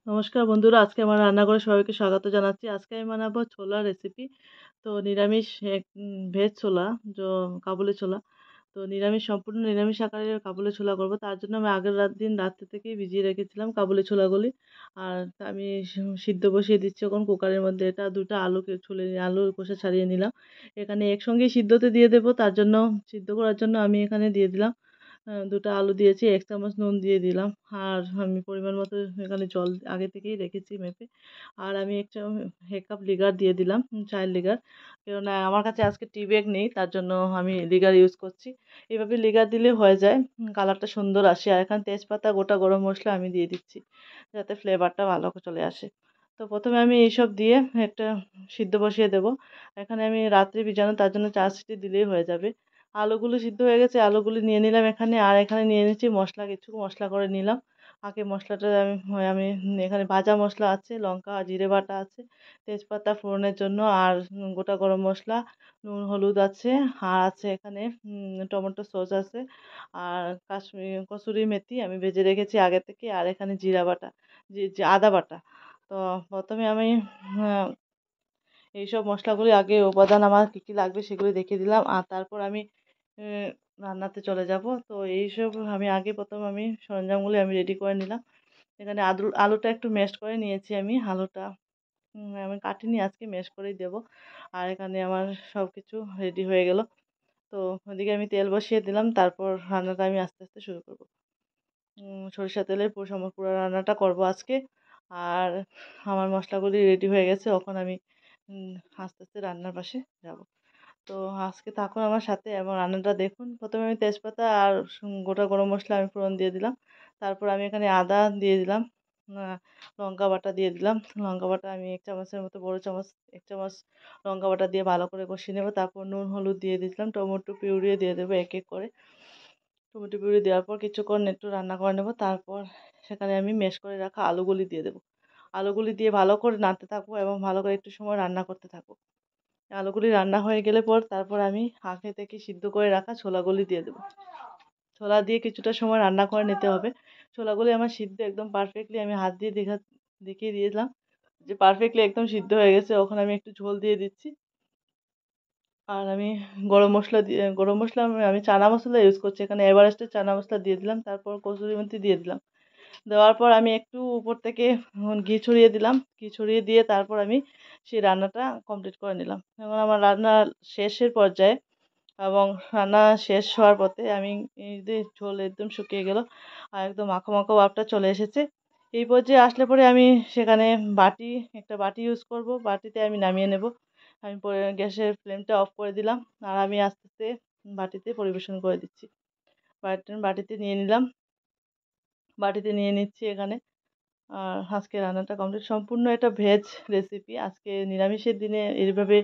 নমস্কার বন্ধুরা, আজকে আমার রান্নাঘরে সবাইকে স্বাগত জানাচ্ছি। আজকে আমি বানাবো ছোলা রেসিপি। তো নিরামিষ ভেজ ছোলা, যো কাবুলি ছোলা। তো সম্পূর্ণ নিরামিষ আকারে কাবুলি ছোলা করব। তার জন্য আমি আগের দিন রাত্রে থেকেই ভিজিয়ে রেখেছিলাম কাবুলি ছোলাগুলি। আর আমি সিদ্ধ বসিয়ে দিচ্ছি এখন কুকারের মধ্যে। এটা ২ টা আলুকে আলুর খোসা ছাড়িয়ে নিলাম। এখানে একসঙ্গেই সিদ্ধতে দিয়ে দেবো। তার জন্য সিদ্ধ করার জন্য আমি এখানে দিয়ে দিলাম ২ টা আলু দিয়েছি, ১ চামচ নুন দিয়ে দিলাম। আর আমি পরিমাণ মতো এখানে জল আগে থেকেই রেখেছি মেপে। আর আমি ১ কাপ লিগার দিয়ে দিলাম, চায়ের লিগার। কেননা আমার কাছে আজকে টি ব্যাগ নেই, তার জন্য আমি লিগার ইউজ করছি। এভাবে লিগার দিলে হয়ে যায়, কালারটা সুন্দর আসে। আর এখানে তেজপাতা, গোটা গরম মসলা আমি দিয়ে দিচ্ছি, যাতে ফ্লেভারটা ভালো চলে আসে। তো প্রথমে আমি এইসব দিয়ে একটা সিদ্ধ বসিয়ে দেবো। এখানে আমি রাত্রে ভিজানো, তার জন্য ৪ সিটি দিলেই হয়ে যাবে। আলুগুলো সিদ্ধ হয়ে গেছে, আলুগুলি নিয়ে নিলাম এখানে। আর এখানে নিয়ে নিচ্ছি মশলা, কিছু মশলা করে নিলাম। আগে মশলাটা আমি এখানে ভাজা মশলা আছে, লঙ্কা আর জিরে বাটা আছে, তেজপাতা ফোড়নের জন্য, আর গোটা গরম মশলা, নুন হলুদ আছে, আর আছে এখানে টমেটো সস আছে, আর কসুরি মেথি আমি ভেজে রেখেছি আগে থেকে, আর এখানে জিরা বাটা, আদা বাটা। তো প্রথমে আমি আহ, এইসব মশলাগুলি আগে উপাদান আমার কী কী লাগবে সেগুলি দেখিয়ে দিলাম। আর তারপর আমি রান্নাতে চলে যাব। তো এইসব আমি আগে প্রথম আমি সরঞ্জামগুলি আমি রেডি করে নিলাম। এখানে আলুটা একটু ম্যাশ করে নিয়েছি আমি। আলুটা আমি কাটিনি, আজকে ম্যাশ করেই দেবো। আর এখানে আমার সব কিছু রেডি হয়ে গেল। তো ওদিকে আমি তেল বসিয়ে দিলাম, তারপর রান্নাটা আমি আস্তে আস্তে শুরু করব। সরিষা তেলের পুরো রান্নাটা করব আজকে। আর আমার মশলাগুলি রেডি হয়ে গেছে, এখন আমি আস্তে আস্তে রান্নার পাশে যাব। তো আজকে থাকুন আমার সাথে এবং রান্নাটা দেখুন। প্রথমে আমি তেজপাতা আর গোটা গরম মশলা আমি ফোড়ন দিয়ে দিলাম। তারপর আমি এখানে আদা দিয়ে দিলাম, লঙ্কা বাটা দিয়ে দিলাম। লঙ্কা বাটা আমি ১ চামচের মতো, বড় চামচ ১ চামচ লঙ্কা বাটা দিয়ে ভালো করে কষিয়ে নেব। তারপর নুন হলুদ দিয়ে দিলাম, টমেটো পিউরিও দিয়ে দেবো এক এক করে। টমেটো পিউরি দেওয়ার পর কিছুক্ষণ একটু রান্না করে নেব। তারপর সেখানে আমি ম্যাশ করে রাখা আলুগুলি দিয়ে দেবো। আলুগুলি দিয়ে ভালো করে নাড়তে থাকবো এবং ভালো করে একটু সময় রান্না করতে থাকবো। আলুগুলি রান্না হয়ে গেলে পর তারপর আমি আগে থেকে সিদ্ধ করে রাখা ছোলাগুলি দিয়ে দেবো। ছোলা দিয়ে কিছুটা সময় রান্না করে নিতে হবে। ছোলাগুলি আমার সিদ্ধ একদম পারফেক্টলি, আমি হাত দিয়ে দেখিয়ে দিয়েছিলাম যে পারফেক্টলি একদম সিদ্ধ হয়ে গেছে। ওখানে আমি একটু ঝোল দিয়ে দিচ্ছি। আর আমি গরম মশলা আমি চানা মশলা ইউজ করছি এখানে, এভারেস্টের চানা মশলা দিয়ে দিলাম। তারপর কসুরি মেথি দিয়ে দিলাম। দেওয়ার পর আমি একটু উপর থেকে ঘি ছড়িয়ে দিলাম। ঘি ছড়িয়ে দিয়ে তারপর আমি সেই রান্নাটা কমপ্লিট করে নিলাম। এখন আমার রান্না শেষের পর্যায়ে, এবং রান্না শেষ হওয়ার পথে আমি এই যে ঝোল একদম শুকিয়ে গেল আর একদম মাখো মাখো ভাবটা চলে এসেছে। এই পর্যায়ে আসলে পরে আমি সেখানে একটা বাটি ইউজ করব। বাটিতে আমি নামিয়ে নেব। আমি পরে গ্যাসের ফ্লেমটা অফ করে দিলাম। আর আমি আস্তে আস্তে বাটিতে পরিবেশন করে দিচ্ছি। বাটিতে নিয়ে নিলাম। বাটিতে নিয়ে নিচ্ছি এখানে। আর আজকে রান্নাটা কমপ্লিট। সম্পূর্ণ এটা ভেজ রেসিপি। আজকে নিরামিষের দিনে এইভাবে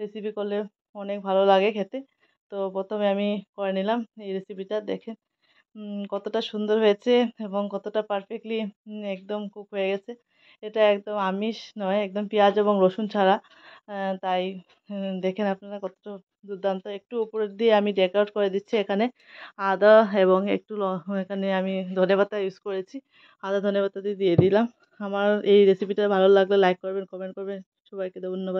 রেসিপি করলে অনেক ভালো লাগে খেতে। তো প্রথমে আমি করে নিলাম এই রেসিপিটা, দেখেন কতটা সুন্দর হয়েছে এবং কতটা পারফেক্টলি একদম কুক হয়ে গেছে। এটা একদম আমিষ নয়, একদম পেঁয়াজ এবং রসুন ছাড়া। তাই দেখেন আপনারা কতটা দুর্দান্ত। একটু উপর দিয়ে আমি ডেকোরেট করে দিচ্ছি এখানে আদা, এবং একটু এখানে আমি ধনেপাতা ইউজ করেছি। আদা ধনেপাতা দিয়ে দিলাম। আমার এই রেসিপিটা ভালো লাগলে লাইক করবেন, কমেন্ট করবেন। সবাইকে ধন্যবাদ।